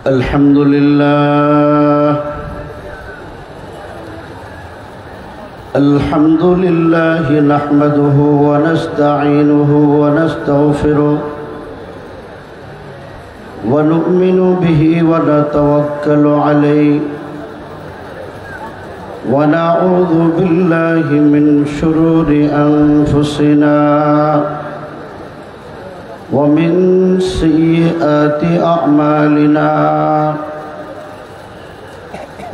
الحمد لله نحمده ونستعينه ونستغفره ونؤمن به ونتوكل عليه ونعوذ بالله من شرور أنفسنا ومن سيئات أعمالنا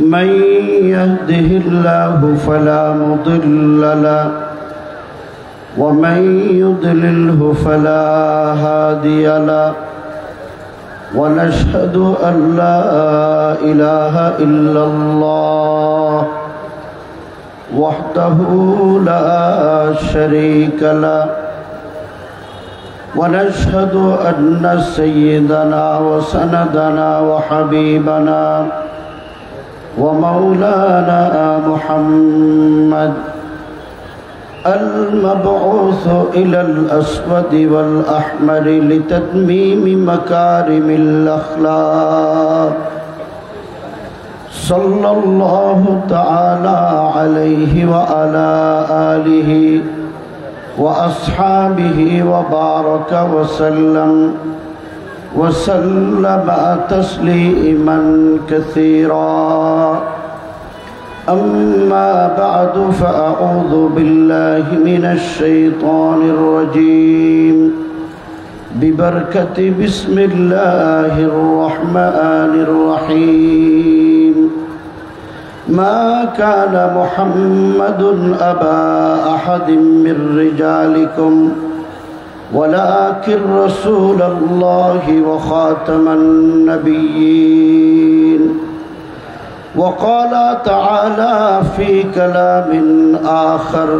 من يهده الله فلا مضل له ومن يضلله فلا هادي له ونشهد أن لا إله إلا الله وحده لا شريك له ونشهد أن سيدنا وسندنا وحبيبنا ومولانا محمد المبعوث إلى الأسود والأحمر لتتميم مكارم الأخلاق صلى الله تعالى عليه وعلى آله وأصحابه وبارك وسلم تسليما كثيرا أما بعد فأعوذ بالله من الشيطان الرجيم ببركة بسم الله الرحمن الرحيم ما كان محمد أبا أحد من رجالكم ولكن رسول الله وخاتم النبيين وقال تعالى في كلام آخر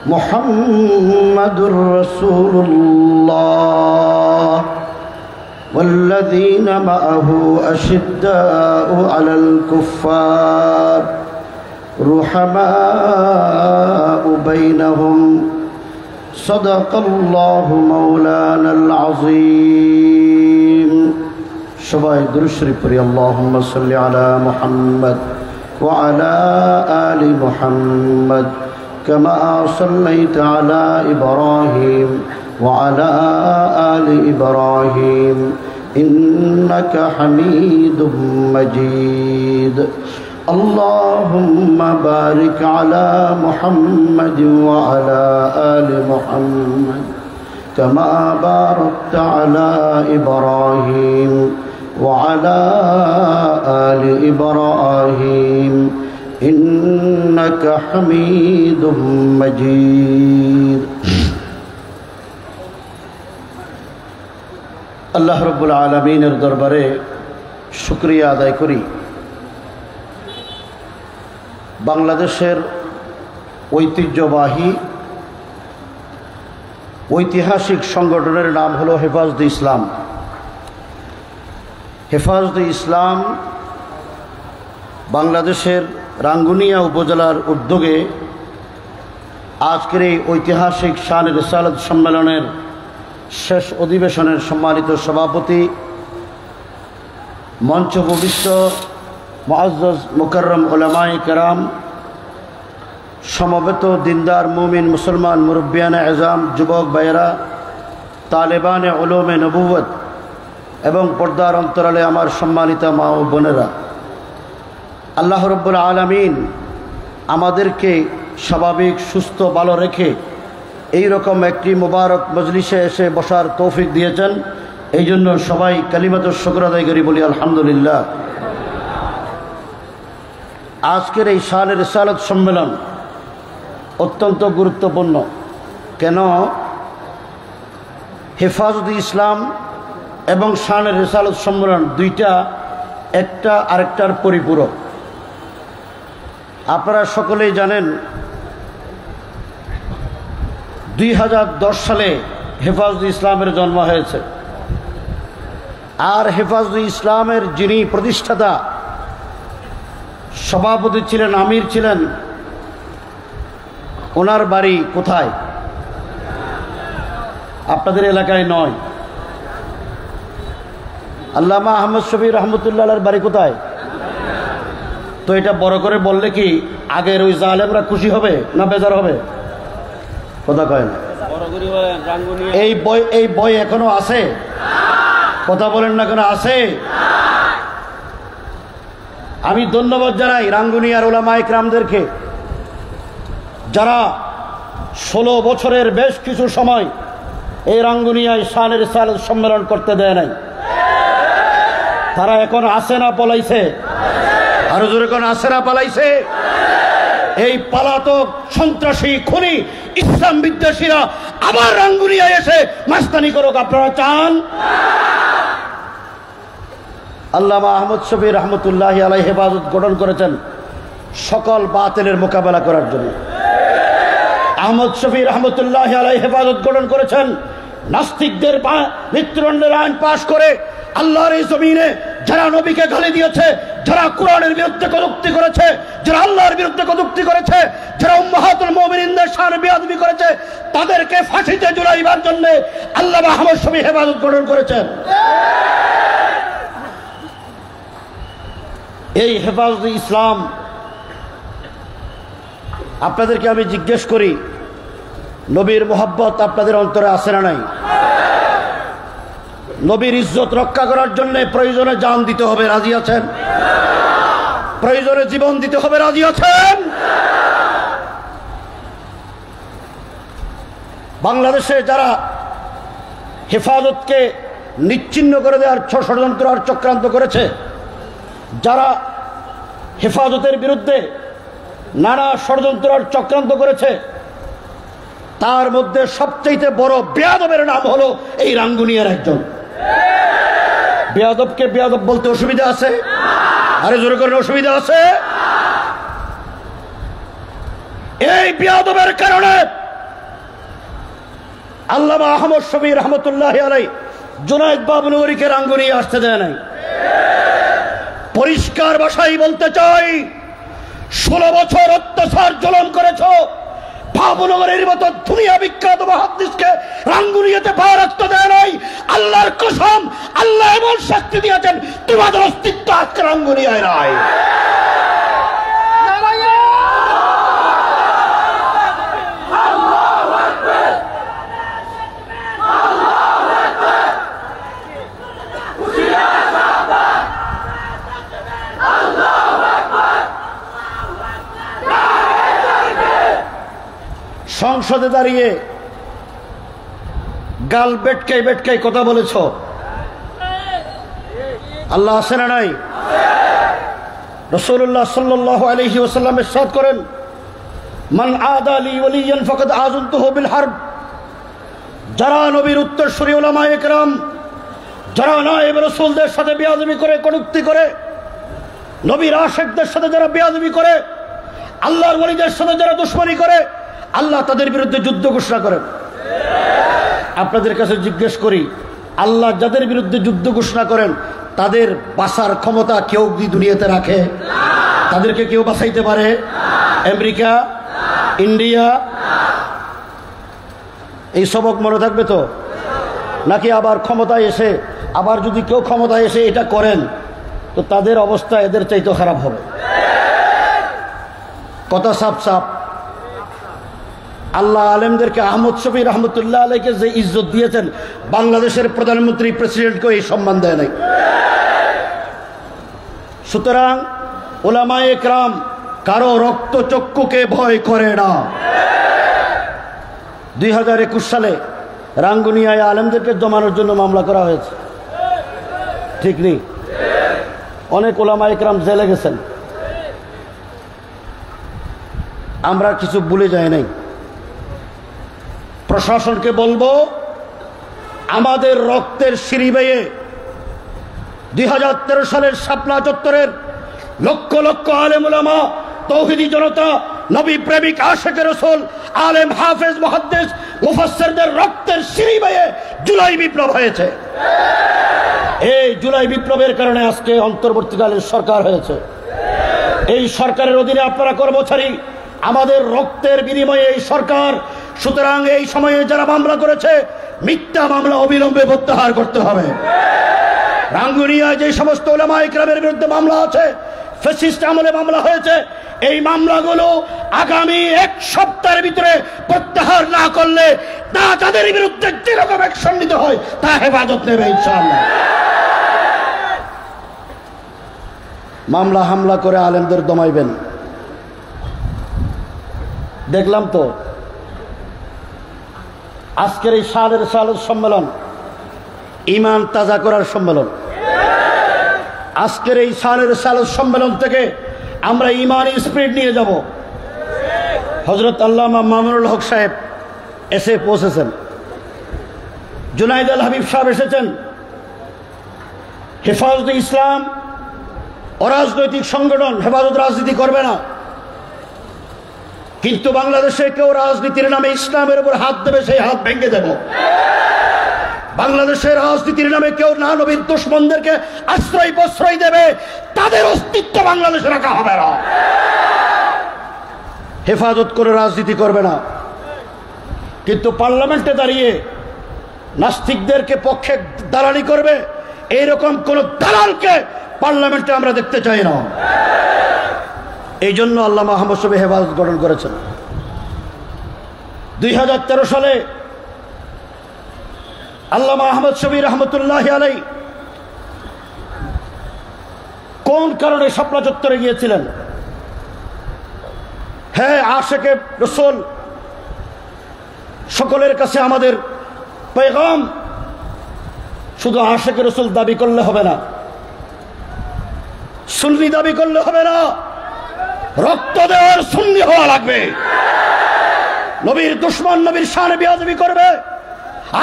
محمد رسول الله والذين معه أشداء على الكفار رحماء بينهم صدق الله مولانا العظيم সবাই দুরূদ শরীফ পড়ি আল্লাহুম্মা সাল্লি আলা মুহাম্মদ ওয়া আলা আলি মুহাম্মদ কামা সাল্লাইতা আলা ইব্রাহিম ওয়া আলা আলি ইব্রাহিম ইন্নাকা হামিদুম মাজিদ اللهم بارك على محمد وعلى آل محمد كما باركت على إبراهيم وعلى آل إبراهيم إنك حميد مجيد الله رب العالمين দরবারে শুকরিয়া আদায় করি বাংলাদেশের ঐতিহাসিক সংগঠনের নাম হলো হেফাজতে ইসলাম। হেফাজতে ইসলাম বাংলাদেশের রাঙ্গুনিয়া উপজেলার উদ্যোগে আজকের এই ঐতিহাসিক শান রিসালাত সম্মেলনের শেষ অধিবেশনের সম্মানিত সভাপতি মঞ্চ উপবিষ্ট মুআজ্জাজ মুকাররম উলামায়ে কেরাম, সমবেত দিনদার মুমিন মুসলমান মুরব্বিয়ানে এজাম, যুবক ভাইয়েরা, তালেবানে উলুমে নবুয়ত এবং পর্দার অন্তরালে আমার সম্মানিত মা ও বোনেরা, আল্লাহ রাব্বুল আলামিন আমাদেরকে স্বাভাবিক সুস্থ ভালো রেখে এই রকম একটি মুবারক মজলিসে এসে বসার তৌফিক দিয়েছেন। এই জন্য সবাই কালিমাতুশ শুকর আদায় করি, বলি আলহামদুলিল্লাহ। আজকের এই শান রিসালাত সম্মেলন অত্যন্ত গুরুত্বপূর্ণ। কেন? হেফাজতে ইসলাম এবং শান রিসালাত সম্মেলন দুইটা একটা আরেকটার পরিপূরক। আপনারা সকলেই জানেন 2010 সালে হেফাজতে ইসলামের জন্ম হয়েছে। আর হেফাজতে ইসলামের যিনি প্রতিষ্ঠাতা সভাপতি ছিলেন, আমির ছিলেন, ওনার বাড়ি কোথায়? আপনাদের এলাকায় নয়, আল্লামা আহমদ শফি রহমতুল্লাহর বাড়ি কোথায়? তো এটা বড় করে বললে কি আগের ওই জালেমরা খুশি হবে না বেজার হবে? কথা কয় না। এই বই এখনো আছে? কথা বলেন না কেন আছে? আমি ধন্যবাদ জানাই রাঙ্গুনিয়ার উলামা ইকরামদেরকে, যারা 16 বছরের বেশ কিছু সময় এই রাঙ্গুনিয়ায় শানের রিসালাত সম্মেলন করতে দেয় নাই। তারা এখন আসে না পলাইছে? আরো জোরে কোন আসে না পালাইছে? এই পালাতক সন্ত্রাসী খুনি ইসলাম বিদ্বেষীরা আবার রাঙ্গুনিয়ায় এসে মাস্তানি করুক আপনারা চান? আল্লামা আহমদ শফি রহমতুল্লাহি আলাইহি হেফাজত গঠন করেছেন সকল বাতিলের মোকাবেলা করার জন্য। আহমদ শফি রহমতুল্লাহি আলাইহি হেফাজত গঠন করেছেন নাস্তিকদের মৃত্যুদণ্ডের আইন পাশ করে আল্লাহর এই জমিনে যারা নবীকে গালি দিয়েছে, যারা কোরআনের বিরুদ্ধে কটূক্তি করেছে, যারা আল্লাহর বিরুদ্ধে কটূক্তি করেছে, যারা উম্মাহাতুল মুমিনিনদের শানে বেয়াদবি করেছে, তাদেরকে ফাঁসিতে ঝুলাইবার জন্য আল্লামা আহমদ শফি হেফাজত গঠন করেছেন। এই হেফাজত ইসলাম, আপনাদেরকে আমি জিজ্ঞেস করি, নবীর মোহাব্বত আপনাদের অন্তরে আছে না নাই? নবীর ইজ্জত রক্ষা করার জন্য প্রয়োজনে জান দিতে হবে, রাজি আছেন? প্রয়োজনে জীবন দিতে হবে, রাজি আছেন? বাংলাদেশে যারা হেফাজতকে নিচ্ছিন্ন করে দেওয়ার ষড়যন্ত্র আর চক্রান্ত করেছে, যারা হেফাজতের বিরুদ্ধে নানা ষড়যন্ত্র আর চক্রান্ত করেছে, তার মধ্যে সবচেয়ে বড় বেয়াদবের নাম হলো এই রাঙ্গুনিয়ার একজন। বেয়াদবকে বেয়াদব বলতে অসুবিধা আছে? আরে জোরে করে অসুবিধা আছে? এই বেয়াদবের কারণে আল্লামা আহমদ শফি রহমতুল্লাহি আলাইহি জুনায়েদ বাবনগরীকে রাঙ্গুনিয়া আসতে দেয় নাই। পরিষ্কার ভাষায় বলতে চাই, 16 বছর অত্যাচার জুলুম করেছো, বাবনগরের মতো দুনিয়া বিখ্যাত মুহাদ্দিসকে রাঙ্গুনিয়াতে পা রাখতে দেয় নাই। আল্লাহর কসম, আল্লাহ এমন শাস্তি দিয়েছেন, তোমাদের অস্তিত্ব আজকে রাঙ্গুনিয়ায় নাই। সংসদে দাঁড়িয়ে গাল বেটকাই বেটকাই কথা বলেছ, আল্লাহ আছে না নাই? রাসূলুল্লাহ সাল্লাল্লাহু আলাইহি ওয়াসাল্লাম ইরশাদ করেন, মান আদা লি ওয়ালিয়ান ফাকাদ আযনতুহু বিল হারব। যারা নবীর উত্তরসূরি উলামায়ে ইকরাম, যারা নায়েব রাসূলদের সাথে বেয়াদবি করে, কটূক্তি করে, নবীর আশিকদের সাথে যারা বেয়াদবি করে, আল্লাহর ওলিদের সাথে যারা দুশমনি করে, আল্লাহ তাদের বিরুদ্ধে যুদ্ধ ঘোষণা করেন। আপনাদের কাছে জিজ্ঞেস করি, আল্লাহ যাদের বিরুদ্ধে যুদ্ধ ঘোষণা করেন তাদের বাঁচার ক্ষমতা কেউ কি দুনিয়াতে রাখে? তাদেরকে কেউ বাঁচাইতে পারে? America, India? এই সবক মনে থাকবে তো? নাকি আবার ক্ষমতায় এসে, আবার যদি কেউ ক্ষমতায় এসে এটা করেন তো তাদের অবস্থা এদের চাইতে খারাপ হবে? কথা সাপ সাপ। আল্লাহ আলেমদেরকে, আহমদ শফি রহমতুল্লাহ আলাইকে যে ইজ্জত দিয়েছেন, বাংলাদেশের প্রধানমন্ত্রী প্রেসিডেন্টকে এই সম্মান দেয় নাই। সুতরাং উলামায়ে ইকরাম কারো রক্তচক্ষুকে ভয় করে না। 2021 সালে রাঙ্গুনিয়ায় আলেমদেরকে জমানোর জন্য মামলা করা হয়েছে, ঠিক নেই? অনেক উলামায়ে ইকরাম জেলে গেছেন, আমরা কিছু ভুলে যাই নাই। প্রশাসনকে বলবো, আমাদের রক্তের সিঁড়ি বেয়ে 2013 সালের শাপলা চত্বরের লক্ষ লক্ষ আলেম উলামা, তৌহিদি জনতা, নবী প্রেমিক, আশিক রাসূল, আলেম, হাফেজ, মুহাদ্দিস, মুফাসসিরদের রক্তের সিঁড়ি বেয়ে জুলাই বিপ্লব হয়েছে। এই জুলাই বিপ্লবের কারণে আজকে অন্তর্বর্তীকালীন সরকার হয়েছে। এই সরকারের অধীনে আপনারা কর্মচারী, আমাদের রক্তের বিনিময়ে এই সরকার। সুতরাং এই সময়ে যারা মামলা করেছে, মিথ্যা মামলা অবিলম্বে প্রত্যাহার করতে হবে। রাঙ্গুনিয়ায় যে সমস্ত উলামায়ে কেরামের বিরুদ্ধে মামলা আছে, ফ্যাসিস্ট আমলে মামলা হয়েছে, এই মামলাগুলো আগামী এক সপ্তাহের ভিতরে প্রত্যাহার না করলে তা যাদের বিরুদ্ধে যেরকম অ্যাকশন নিতে হয় তা হেফাজত নেবে ইনশাআল্লাহ। মামলা হামলা করে আলেমদের দমাইবেন, দেখলাম তো আজকের এই সালের সম্মেলন ঈমান তাজা করার সম্মেলন। আজকের এই সালের সম্মেলন থেকে আমরা ঈমানি স্পিরিট নিয়ে যাব। হযরত আল্লামা মামুনুল হক সাহেব এসে পৌঁছেছেন, জুনাইদ আল হাবিব সাহেব এসেছেন। হেফাজতে ইসলাম অরাজনৈতিক সংগঠন, হেফাজত রাজনীতি করবে না, কিন্তু বাংলাদেশে কেউ রাজনীতির নামে ইসলামের উপর হাত দেবে, সেই হাত ভেঙে দেব। বাংলাদেশের রাজনীতির নামে কেউ না নবীর দুশমনদেরকে আশ্রয় প্রশ্রয় দেবে, তাদের অস্তিত্ব বাংলাদেশে রাখা হবে না। হেফাজত করে রাজনীতি করবে না, কিন্তু পার্লামেন্টে দাঁড়িয়ে নাস্তিকদেরকে পক্ষে দালালি করবে, এইরকম কোন দালালকে পার্লামেন্টে আমরা দেখতে চাই না। এই জন্য আল্লামা আহমদ শফী হেফাজত গঠন করেছেন। 2013 সালে আল্লামা আহমদ শফী রহমতুল্লাহি আলাইহি কোন কারণে শাপলা চত্বরে গিয়েছিলেন? হ্যাঁ, আশিকে রাসূল সকলের কাছে আমাদের পেগাম, শুধু আশিকে রাসূল দাবি করলে হবে না, সুন্নি দাবি করলে হবে না, রক্ত দেওয়ার সুন্নি হওয়া লাগবে। নবীর দুশমন নবীর শানে বেয়াদবি করবে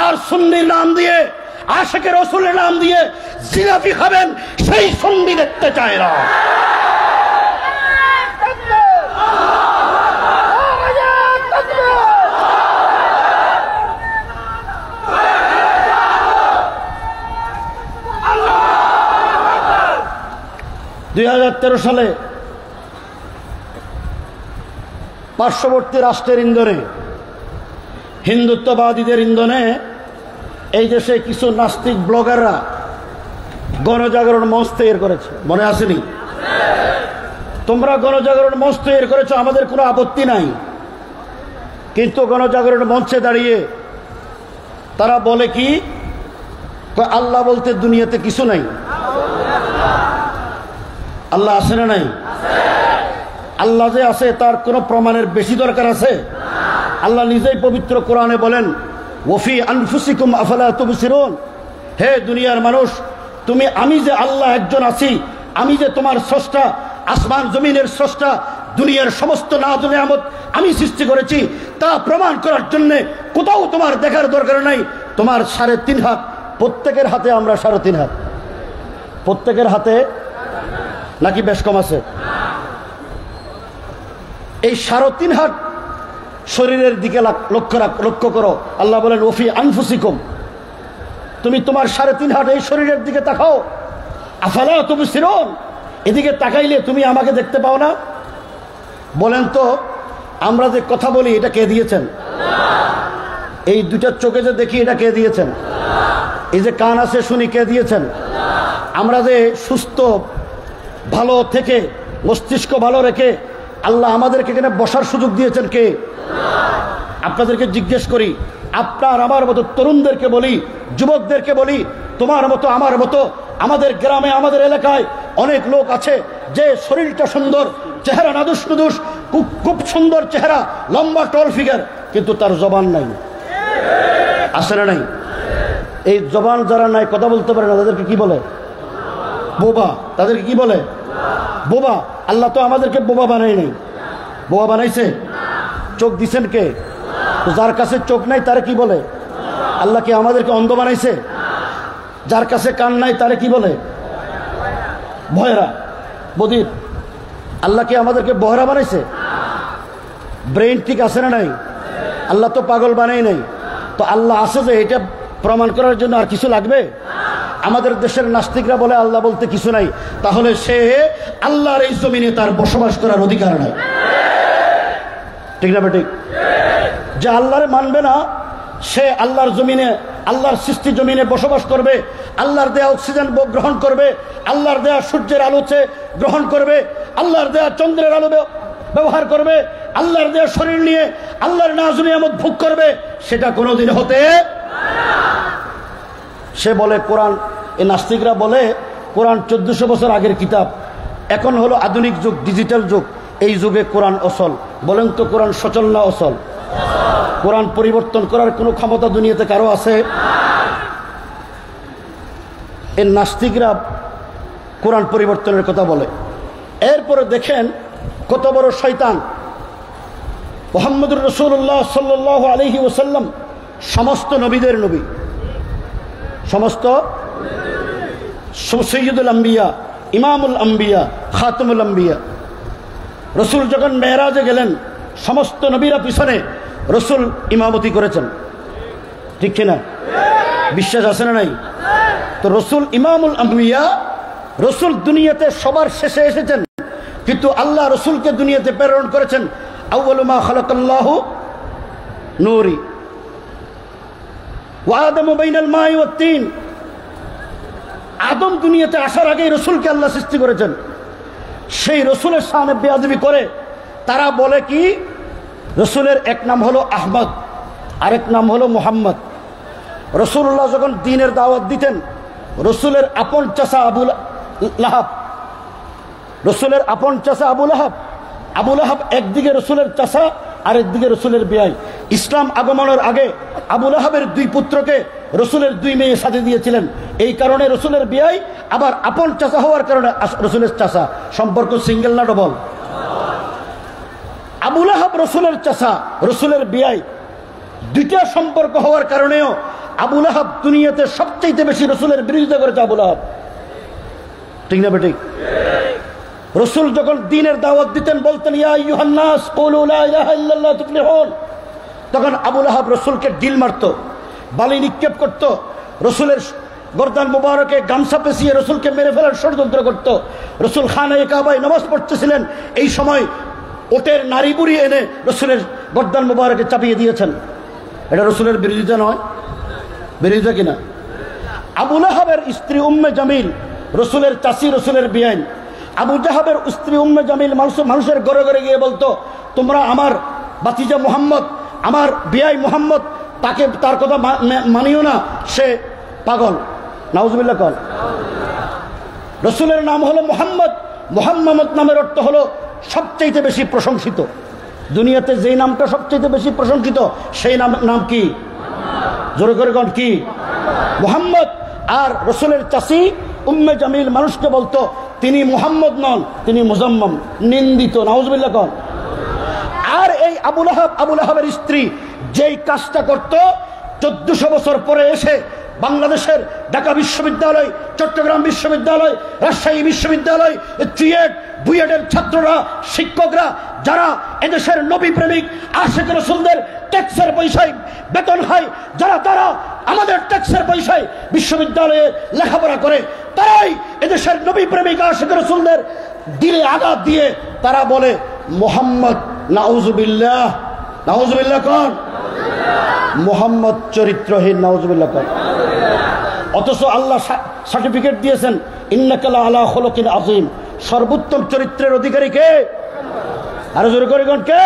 আর সুন্নির নাম দিয়ে, আশিকে রাসূলের নাম দিয়ে জিলাপি খাবেন, সেই সুন্নি দেখতে চায় না। $2013 সালে পার্শ্ববর্তী রাষ্ট্রের ইন্ধনে, হিন্দুত্ববাদীদের ইন্ধনে এই দেশে কিছু নাস্তিক ব্লগাররা গণজাগরণ মঞ্চ তৈরি করেছে, মনে আসেনি? তোমরা গণজাগরণ মঞ্চ তৈরি করেছো, আমাদের কোনো আপত্তি নাই, কিন্তু গণজাগরণ মঞ্চে দাঁড়িয়ে তারা বলে কি, আল্লাহ বলতে দুনিয়াতে কিছু নাই। আল্লাহ আছে না নাই? আল্লাহ যে আছে তার কোনো প্রমাণের বেশি দরকার আছে? আল্লাহ নিজেই পবিত্র কোরআনে বলেন, ওয়াফি আনফুসিকুম আফালা তুবসিরুন, হে দুনিয়ার মানুষ, তুমি, আমি যে আল্লাহ একজন আছি, আমি যে তোমার স্রষ্টা, আসমান জমিনের স্রষ্টা, দুনিয়ার সমস্ত নাজ নিয়ামত আমি সৃষ্টি করেছি, তা প্রমাণ করার জন্য কোথাও তোমার দেখার দরকার নাই। তোমার 3.5 হাত, প্রত্যেকের হাতে আমরা 3.5 হাত, প্রত্যেকের হাতে নাকি বেশ কম আছে? এই 3.5 হাত শরীরের দিকে লক্ষ্য করো। আল্লাহ বলেন ওফি আনফুসিকুম, তুমি তোমার 3.5 হাত এই শরীরের দিকে তাকাও, আফালা তুবসিরুন, এদিকে তাকাইলে তুমি আমাকে দেখতে পাও না? বলেন তো, আমরা যে কথা বলি এটা কে দিয়েছেন? এই দুটা চোখে যে দেখি এটা কে দিয়েছেন? এই যে কান আছে শুনি কে দিয়েছেন? আমরা যে সুস্থ ভালো থেকে মস্তিষ্ক ভালো রেখে আল্লাহ আমাদেরকে এখানে বসার সুযোগ দিয়েছেন কে? আপনাদেরকে জিজ্ঞেস করি, আপনার আমার মতো তরুণদেরকে বলি, যুবকদেরকে বলি, তোমার মতো আমার মতো আমাদের গ্রামে আমাদের এলাকায় অনেক লোক আছে যে শরীরটা সুন্দর, চেহারা নাদুস নুদুস, খুব সুন্দর চেহারা, লম্বা টল ফিগার, কিন্তু তার জবান নাই। আছে না নাই? এই জবান যারা নাই, কথা বলতে পারে না, তাদেরকে কি বলে? বোবা। তাদেরকে কি বলে? বোবা। আল্লাহ তো আমাদেরকে বোবা বানাই নাই, বোবা বানাইছে? চোখ দিছেন কে? তো যার কাছে চোখ নাই তারে কি বলে? আল্লাহ কি আমাদেরকে অন্ধ বানাইছে? যার কাছে কান নাই তারে কি বলে? ভয়রা, বধির। আল্লাহ কি আমাদেরকে বহরা বানাইছে? ব্রেইন ঠিক আছে না নাই? আল্লাহ তো পাগল বানাই নাই। তো আল্লাহ আছে যে, এটা প্রমাণ করার জন্য আর কিছু লাগবে? আমাদের দেশের নাস্তিকরা বলে আল্লাহ বলতে কিছু নাই, তাহলে সে আল্লাহর এই জমিনে তার বসবাস করার অধিকার নাই। ঠিক না বেঠিক? যে আল্লাহরে মানবে না, সে আল্লাহর জমিনে, আল্লাহর সৃষ্টি জমিনে বসবাস করবে, আল্লাহর দেয়া অক্সিজেন গ্রহণ করবে, আল্লাহর দেয়া সূর্যের আলোতে গ্রহণ করবে, আল্লাহর দেয়া চন্দ্রের আলো ব্যবহার করবে, আল্লাহর দেয়া শরীর নিয়ে আল্লাহর নাজুল নিয়ামত ভোগ করবে, সেটা কোনোদিন হতে। সে বলে কোরআন, এই নাস্তিকরা বলে কোরআন 1400 বছর আগের কিতাব, এখন হলো আধুনিক যুগ, ডিজিটাল যুগ, এই যুগে কোরআন অসল। বলেন তো কোরআন সচল না অসল? কোরআন পরিবর্তন করার কোনো ক্ষমতা দুনিয়াতে কারো আছে? এই নাস্তিকরা কোরআন পরিবর্তনের কথা বলে। এরপরে দেখেন কত বড় শয়তান। মুহাম্মদুর রাসূলুল্লাহ সাল্লাল্লাহু আলাইহি ওয়াসাল্লাম সমস্ত নবীদের নবী, সমস্ত সৈয়দুল আম্বিয়া, ইমামুল আম্বিয়া, খাতামুল আম্বিয়া। রসুল যখন মেরাজে গেলেন, সমস্ত নবীরা পিছনে, রসুল ইমামতি করেছেন, ঠিক কিনা? বিশ্বাস আছে না নাই? তো রসুল ইমামুল আম্বিয়া, রসুল দুনিয়াতে সবার শেষে এসেছেন, কিন্তু আল্লাহ রসুলকে দুনিয়াতে প্রেরণ করেছেন আউয়ালু মা খালাকাল্লাহু নূরি ওয়া আদামু বাইনাল মাই ওয়াত তিন। আদম দুনিয়াতে আসার আগেই রসুলকে আল্লাহ সৃষ্টি করেছেন। সেই রসুলের সামনে বেয়াদবি করে তারা বলে কি, রসুলের এক নাম হলো আহমদ, আরেক নাম হলো মুহাম্মদ। রসুল্লাহ যখন দ্বীনের দাওয়াত দিতেন, রসুলের আপন চাচা আবু লাহাব, রসুলের আপন চাচা আবু লাহাব, আবু লাহাব একদিকে রসুলের চাচা, আরেকদিকে রসুলের বিয়াই। ইসলাম আগমনের আগে আবু লাহাবের 2 পুত্রকে রসুলের 2 মেয়ে সাথে দিয়েছিলেন। এই কারণে রসুলের বিয়াই, আবার আপন চাচা হওয়ার কারণে রসুলের চাচা। সম্পর্ক সিঙ্গেল না ডবল? আবু লাহাব রসুলের চাচা, রসুলের বিয়াই, 2টা সম্পর্ক হওয়ার কারণেও আবু লাহাব দুনিয়াতে সবচেয়ে বেশি রসুলের বিরোধিতা করেছে। আবু লাহাব, ঠিক না বেঠিক? রসুল যখন দ্বীনের দাওয়াত দিতেন, বলতেন ইয়া আইয়ুহান নাস কুলু লা ইলাহা ইল্লাল্লাহ তুফলিহুন, তখন আবু লাহাব রসুলকে ডিল মারত, বালি নিক্ষেপ করত, রসুলের গর্দান মুবারকে গামছা পেঁচিয়ে রসুলকে মেরে ফেলার ষড়যন্ত্র করত। রসুল খানায়ে কাবায় নামাজ পড়তেছিলেন, এই সময় ওটের নারী বুড়ি এনে রসুলের গর্দান মুবারকে চাপিয়ে দিয়েছেন। এটা রসুলের বিরোধিতা নয়? বিরোধিতা কিনা? আবু লাহাবের স্ত্রী উম্মে জামিল, রসুলের চাচি, রসুলের বিয়াইন। আবু জাহাবের স্ত্রী উম্মে জামিল মানুষের ঘরে ঘরে গিয়ে বলতো, তোমরা আমার বাতিজা মুহাম্মদ, আমার বিয়াই মুহাম্মদ, তাকে, তার কথা মানিও না, সে পাগল। নাউজুবিল্লাহ কল। রসুলের নাম হলো মুহাম্মদ, মুহাম্মদ নামের অর্থ হলো সবচেয়ে বেশি প্রশংসিত। দুনিয়াতে যেই নামটা সবচেয়ে বেশি প্রশংসিত, সেই নাম কি? জোরে করে কন কি? মুহাম্মদ। আর রসুলের চাচি উম্মে জামিল মানুষকে বলতো, তিনি মুহাম্মদ নন, তিনি মুজাম্মাম, নিন্দিত। নাউজুবিল্লাহ কন। আর এই আবু লাহাবের স্ত্রী যেই কাজটা করত, 1400 বছর পরে এসে বাংলাদেশের ঢাকা বিশ্ববিদ্যালয়, চট্টগ্রাম বিশ্ববিদ্যালয়, রাজশাহী বিশ্ববিদ্যালয়, বুয়েটের ছাত্ররা, শিক্ষকরা, যারা এদেশের নবী প্রেমিক আশিক রাসূলদের ট্যাক্সের পয়সায় বেতন খায়, তারা আমাদের ট্যাক্সের পয়সায় বিশ্ববিদ্যালয়ে লেখাপড়া করে, তারাই এদেশের নবী প্রেমিক আশিক রাসূলদের দিলে আঘাত দিয়ে তারা বলে মুহাম্মদ। নাউজুবিল্লাহ, নাউজুবিল্লাহ কোন? মুহাম্মদ চরিত্রহীন। নাউজুবিল্লাহ কোন? অথচ আল্লাহ সার্টিফিকেট দিয়েছেন ইন্নাকা আলা খুলুকিন আযীম, সর্বোত্তম চরিত্রের অধিকারী কে? আরো জোরে করে কোন কে?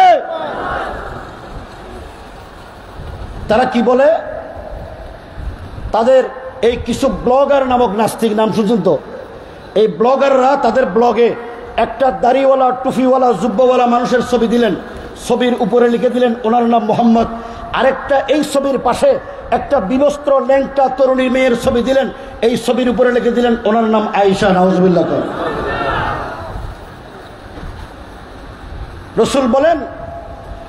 তারা কি বলে? তাদের এই কিছু ব্লগার নামক নাস্তিক, নাম শুনছেন তো? এই ব্লগাররা তাদের ব্লগে একটা দাড়িওয়ালা, টুপিওয়ালা, জুব্বাওয়ালা মানুষের ছবি দিলেন, ছবির উপরে লিখে দিলেন ওনার নাম মোহাম্মদ। আরেকটা এই ছবির পাশে একটা বিবস্ত্র ল্যাংটা তরুণী মেয়ের ছবি দিলেন, এই ছবির উপরে লিখে দিলেন ওনার নাম আয়েশা। নাউজুবিল্লাহ। রসুল বলেন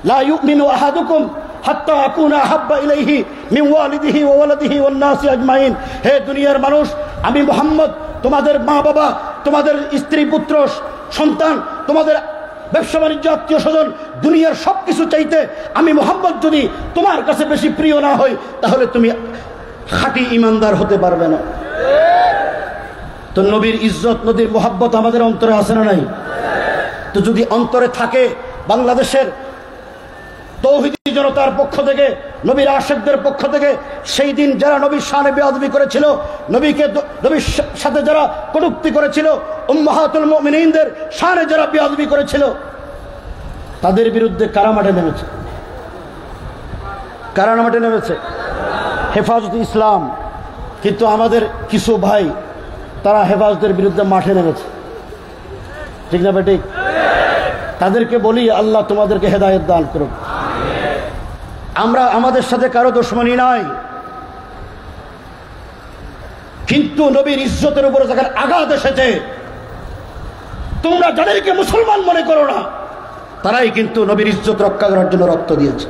লা ইউমিনু আহাদুকুম হাত্তা আকুনা আহাব্বা ইলাইহি মিন ওয়ালিদিহি ওয়া ওয়ালাদিহি ওয়ান নাসি আজমাইন। হে দুনিয়ার মানুষ, আমি মুহাম্মদ, তোমাদের মা বাবা, তোমাদের স্ত্রী পুত্র সন্তান, তোমাদের ব্যবসা বাণিজ্য, আত্মীয় স্বজন, দুনিয়ার সবকিছু চাইতে আমি মুহাম্মদ যদি তোমার কাছে বেশি প্রিয় না হই, তাহলে তুমি খাঁটি ইমানদার হতে পারবে না। তো নবীর ইজ্জত, নবীর মোহাব্বত আমাদের অন্তরে আছে না নাই? তো যদি অন্তরে থাকে, বাংলাদেশের তৌহিদি জনতার পক্ষ থেকে, নবীর আশিকদের পক্ষ থেকে সেই দিন যারা নবীর শানে বেয়াদবি করেছিল, নবীর সাথে যারা কটূক্তি করেছিল, উম্মাহাতুল মুমিনিনদের শানে যারা বেয়াদবি করেছিল, তাদের বিরুদ্ধে কারা মাঠে নেমেছে? কারা মাঠে নেমেছে? হেফাজত ইসলাম। কিন্তু আমাদের কিছু ভাই তারা হেফাজতের বিরুদ্ধে মাঠে নেমেছে, ঠিক না বেঠিক? তাদেরকে বলি আল্লাহ তোমাদেরকে হেদায়েত দান করুক। আমাদের সাথে কারো দুশমনী নাই, কিন্তু নবীর ইজ্জতের উপরে যখন আঘাত এসেছে, তোমরা যাদেরকে মুসলমান মনে করো না, তারাই কিন্তু নবীর ইজ্জত রক্ষা করার জন্য রক্ত দিয়েছে।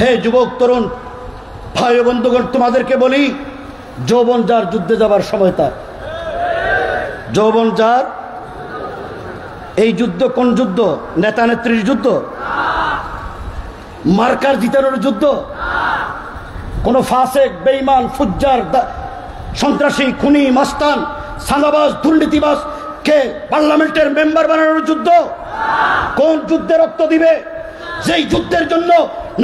হে যুবক তরুণ ভাই ও বন্ধুগণ, তোমাদেরকে বলি, যৌবন যার যুদ্ধে যাবার সময় তার। যৌবন যার। এই যুদ্ধ কোন যুদ্ধ? নেতা নেত্রীর যুদ্ধ? মার্কার জিতানোর যুদ্ধ? কোন ফাসেক, বেঈমান, ফুজ্জার, সন্ত্রাসী, খুনি, মাস্তান, সাদাবাজ, দুর্নীতিবাজ কে পার্লামেন্টের মেম্বার বানানোর যুদ্ধ? কোন যুদ্ধে রক্ত দিবে? যেই যুদ্ধের জন্য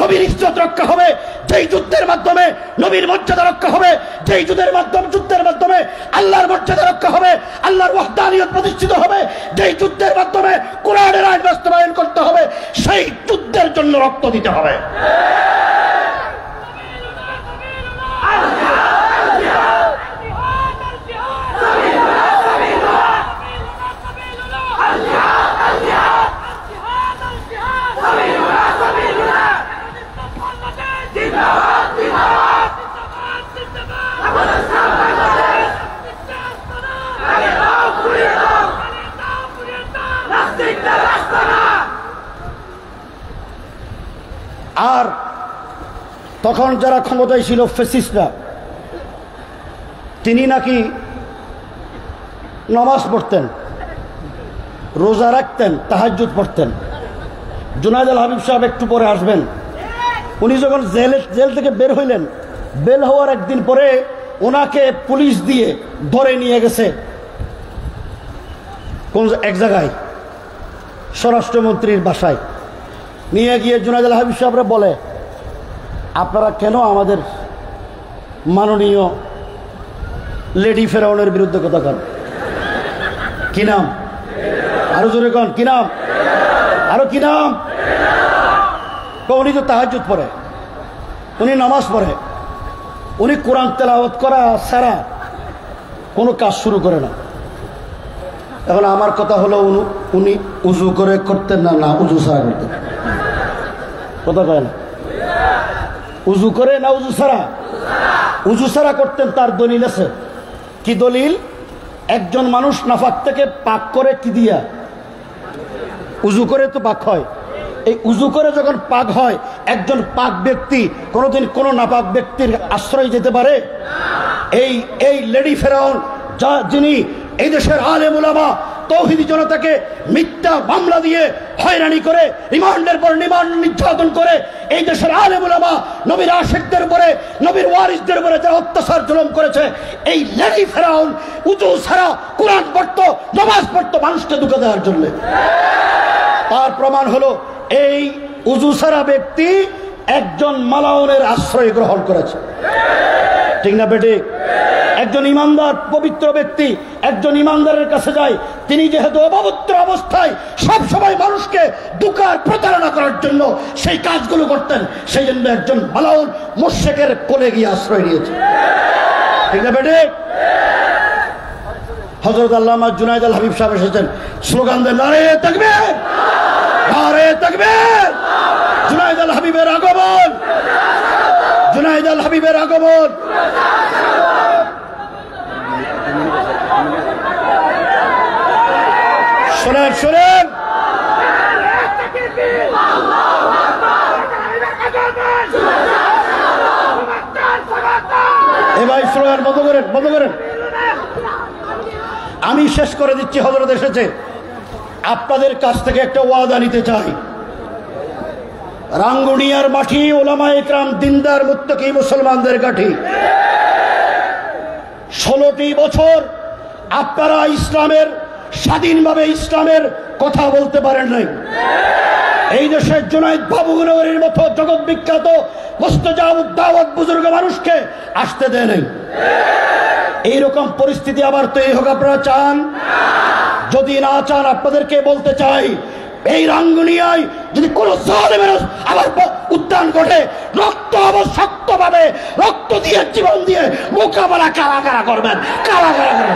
নবীর ইজ্জত রক্ষা হবে, যেই যুদ্ধের মাধ্যমে নবীর মর্যাদা রক্ষা হবে, যেই যুদ্ধের মাধ্যমে আল্লাহর মর্যাদা রক্ষা হবে, আল্লাহর ওয়াহদানিয়ত প্রতিষ্ঠিত হবে, যেই যুদ্ধের মাধ্যমে কোরআনের আইন বাস্তবায়ন করতে হবে, সেই যুদ্ধের জন্য রক্ত দিতে হবে। আর তখন যারা ক্ষমতায় ছিল ফ্যাসিস্টরা, তিনি নাকি নামাজ পড়তেন, রোজা রাখতেন, তাহাজ্জুদ পড়তেন। জুনায়েদ আল হাবিব সাহেব একটু পরে আসবেন। উনি যখন জেল থেকে বের হইলেন, বের হওয়ার একদিন পরে ওনাকে পুলিশ দিয়ে ধরে নিয়ে গেছে কোন এক জায়গায়, স্বরাষ্ট্রমন্ত্রীর বাসায় নিয়ে গিয়ে জুনায়েদ আল হাবিব সাহেবরা বলে, আপনারা কেন আমাদের মাননীয় লেডি ফেরাউনের বিরুদ্ধে কথা কন? কি নাম? আরো জোরে কন, কি নাম? আরো কি নাম? উনি তো তাহাজ্জুদ পড়ে, উনি নামাজ পড়ে, উনি কোরআন তেলাওয়াত করা ছাড়া কোনো কাজ শুরু করে না। এখন আমার কথা হলো, উনি উজু করে করতেন না, না উজু ছাড়া করতেন? কথা কয় না? উজু করে না উজু ছাড়া? উজু ছাড়া করতেন। তার দলিল আছে। কি দলিল? একজন মানুষ নাফাক থেকে পাক করে কি দিয়া? উজু করে তো পাক হয়। এই উজু করে যখন পাক হয়, একজন পাক ব্যক্তি কোনোদিন কোনো নাপাক ব্যক্তির আশ্রয় যেতে পারে? এই লেডি ফেরাউন, যিনি এই দেশের আলেম উলামা তৌহিদি জনতাকে মিথ্যা মামলা দিয়ে হয়রানি করে, রিমান্ডের পর রিমান্ড নির্যাতন করে, এই দেশের আলেম উলামা নবীর আশিকদের উপরে, নবীর ওয়ারিসদের উপরে যারা অত্যাচার জুলুম করেছে, এই লেডি ফেরাউন উজু ছাড়া কোরআন পড়তো, নামাজ পড়তো মানুষকে ধোঁকা দেওয়ার জন্য। তার প্রমাণ হলো এই উজু ছাড়া ব্যক্তি একজন মালাউনের আশ্রয় গ্রহণ করেছে, ঠিক না বেটি? একজন ইমানদার পবিত্র ব্যক্তি একজন ইমানদারের কাছে যায়, তিনি যেহেতু অপবিত্র অবস্থায় সব সময় মানুষকে ধোঁকার প্রতারণা করার জন্য সেই কাজগুলো করতেন, সেই জন্য একজন মালাউন মুশরিকের কোলে গিয়ে আশ্রয় নিয়েছে, ঠিক না বেটি? হযরত আল্লামা জুনায়েদ আল হাবিব সাহেব এসেছেন, স্লোগান দেন, নারে তাকবীর, নারে তাকবীর, জুনায়েদ আল হাবিবের আগমন, জুনায়েদ আল হাবিবের আগমন। শোনেন শোনেন, এ ভাই স্লোগান বন্ধ করেন, বন্ধ করেন। আমি শেষ করে দিচ্ছি, হযরত এসেছে। আপনাদের কাছ থেকে একটা ওয়াদা নিতে চাই। রাঙ্গুনিয়ার মাটি ওলামায়ে ইকরাম, দিনদার মুত্তাকি মুসলমানদের কাঠি। 16টি বছর আপনারা ইসলামের, স্বাধীনভাবে ইসলামের কথা বলতে পারেন নাই। এই দেশের জুনায়েদ বাবুনগরীর মতো জগৎ বিখ্যাত মুস্তাজাবুদ দাওয়াত বুজুর্গ মানুষকে আসতে দেয় নাই। এইরকম পরিস্থিতি আবার তৈরি হোক আপনারা চান? যদি না চান, আপনাদেরকে বলতে চাই, এই রাঙ্গুনিয়ায় যদি কোন জালেমের আবার উত্থান ঘটে, রক্ত আবার শক্তভাবে রক্ত দিয়ে জীবন দিয়ে মোকাবেলা কারা করবেন, কারা করবেন।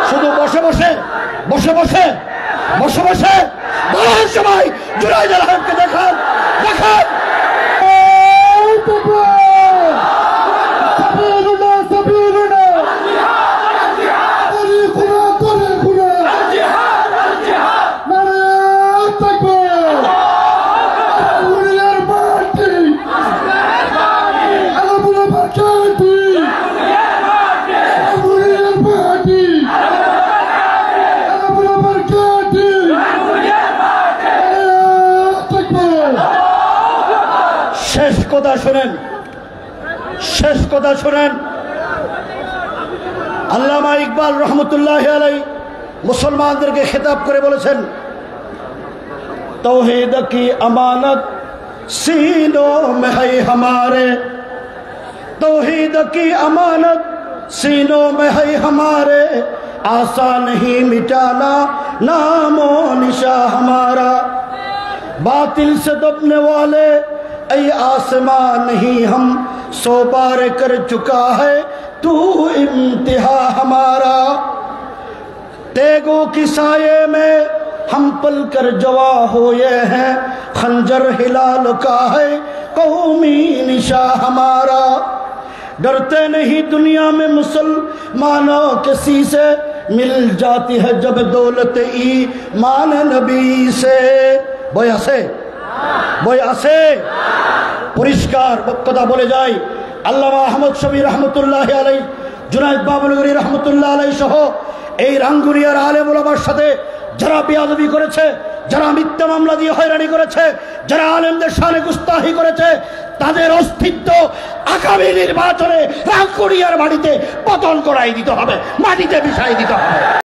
শুধু বসে বসে বলার সময় জুনায়েদ আলমকে দেখান। শেষ কথা শোনেন। আল্লামা ইকবাল রহমতুল্লাহ আলাই মুসলমানদেরকে খেতাব করে বলেছেন, तौहीद की अमानत सीनों में है हमारे, तौहीद की अमानत सीनों में है हमारे, आसान नहीं मिटाना नामो निशा हमारा, बातिल से दबने वाले ऐ आसमां नहीं हम, सौ बार कर चुका है तू इम्तिहा हमारा, तेगों की साये में हम पल कर जवा हुए हैं, खंजर हिलाल का है कौमी निशा हमारा, डरते नहीं दुनिया में मुसलमानों किसी से, मिल जाती है जब दौलत ईमान नबी से। বই আছে পরিষ্কার কথা বলে যায়। আল্লামা আহমদ শফি রহমতুল্লাহ আলাই, জুনায়েদ বাবুনগরী রহমতুল্লাহ আলাই সহ এই রাঙ্গুনিয়ার আলেম ওলামার সাথে যারা বেয়াদবি করেছে, যারা মিথ্যা মামলা দিয়ে হয়রানি করেছে, যারা আলেমদের শানে গুস্তাহি করেছে, তাদের অস্তিত্ব আগামী নির্বাচনে রাঙ্গুনিয়ার মাটিতে পতন করাই দিতে হবে, মাটিতে মিশাই দিতে হবে।